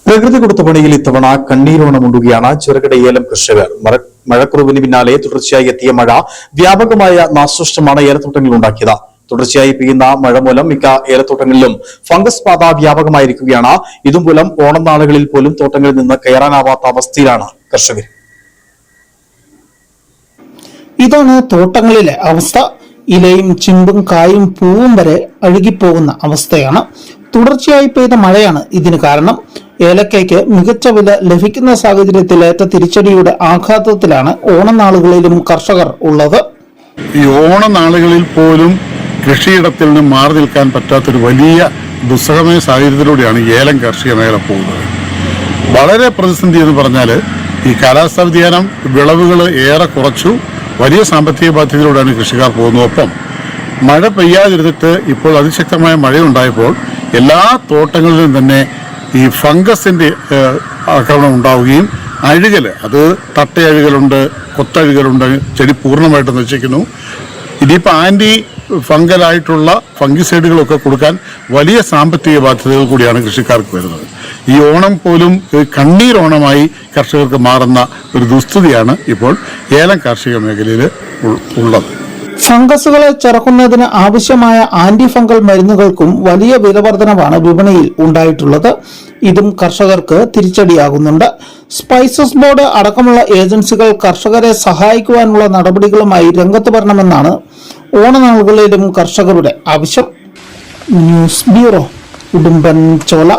പ്രകൃതി കൊടുത്ത പണിയിൽ ഇത്തവണ കണ്ണീരോണമുണ്ടുകയാണ് ചെറുകിട ഏലം കർഷകർ. മഴക്കുറവിന് പിന്നാലെ തുടർച്ചയായി എത്തിയ മഴ വ്യാപകമായ നാശനഷ്ടമാണ് ഏലത്തോട്ടങ്ങളിൽ ഉണ്ടാക്കിയത്. തുടർച്ചയായി പെയ്യുന്ന മഴ മൂലം മിക്ക ഏലത്തോട്ടങ്ങളിലും ഫംഗസ് ബാധ വ്യാപകമായിരിക്കുകയാണ്. ഇതുമൂലം ഓണം നാളുകളിൽ പോലും തോട്ടങ്ങളിൽ നിന്ന് കയറാനാവാത്ത അവസ്ഥയിലാണ് കർഷകർ. ഇതാണ് തോട്ടങ്ങളിലെ അവസ്ഥ. ഇലയും ചിമ്പും കായും പൂവും വരെ അഴുകിപ്പോകുന്ന അവസ്ഥയാണ്. തുടർച്ചയായി പെയ്ത മഴയാണ് ഇതിന് കാരണം. ഏലക്കയ്ക്ക് മികച്ച വില ലഭിക്കുന്ന സാഹചര്യത്തിൽ ഏറ്റ തിരിച്ചടിയുടെ ആഘാതത്തിലാണ് ഓണനാളുകളിലും കർഷകർ ഉള്ളത്. ഈ ഓണനാളുകളിൽ പോലും കൃഷിയിടത്തിൽ നിന്ന് മാറി നിൽക്കാൻ പറ്റാത്തൊരു വലിയ ദുസ്സഹമായ സാഹചര്യത്തിലൂടെയാണ് ഏലം കാർഷിക മേഖല പോകുന്നത്. വളരെ പ്രതിസന്ധി എന്ന് പറഞ്ഞാൽ ഈ കാലാവസ്ഥാ വ്യതിയാനം വിളവുകൾ ഏറെ കുറച്ചു. വലിയ സാമ്പത്തിക ബാധ്യതയിലൂടെയാണ് കൃഷിക്കാർ പോകുന്നത്. ഒപ്പം മഴ പെയ്യാതിരുന്നിട്ട് ഇപ്പോൾ അതിശക്തമായ മഴയുണ്ടായപ്പോൾ എല്ലാ തോട്ടങ്ങളിലും തന്നെ ഈ ഫംഗസിന്റെ ആക്രമണം ഉണ്ടാവുകയും അഴുകൽ, അത് തട്ടയഴുകലുണ്ട്, കൊത്തഴുകലുണ്ട്, ചെടി പൂർണ്ണമായിട്ട് നശിക്കുന്നു. ഇനിയിപ്പോൾ ആന്റി ഫംഗലായിട്ടുള്ള ഫംഗിസൈഡുകളൊക്കെ കൊടുക്കാൻ വലിയ സാമ്പത്തിക ബാധ്യതകൾ കൂടിയാണ് കൃഷിക്കാർക്ക് വരുന്നത്. ഈ ഓണം പോലും കണ്ണീരോണമായി കർഷകർക്ക് മാറുന്ന ഒരു ദുസ്ഥിതിയാണ് ഇപ്പോൾ ഏലം കാർഷിക മേഖലയിൽ ഉള്ളത്. ഫംഗസുകളെ ചെറുക്കുന്നതിന് ആവശ്യമായ ആന്റി ഫംഗൽ മരുന്നുകൾക്കും വലിയ വിലവർധനവാണ് വിപണിയിൽ ഉണ്ടായിട്ടുള്ളത്. ഇതും കർഷകർക്ക് തിരിച്ചടിയാകുന്നുണ്ട്. സ്പൈസസ് ബോർഡ് അടക്കമുള്ള ഏജൻസികൾ കർഷകരെ സഹായിക്കുവാനുള്ള നടപടികളുമായി രംഗത്ത് വരണമെന്നാണ് ഓണനാളുകളിലും കർഷകരുടെ ആവശ്യം. News bureau, Udumbanchola.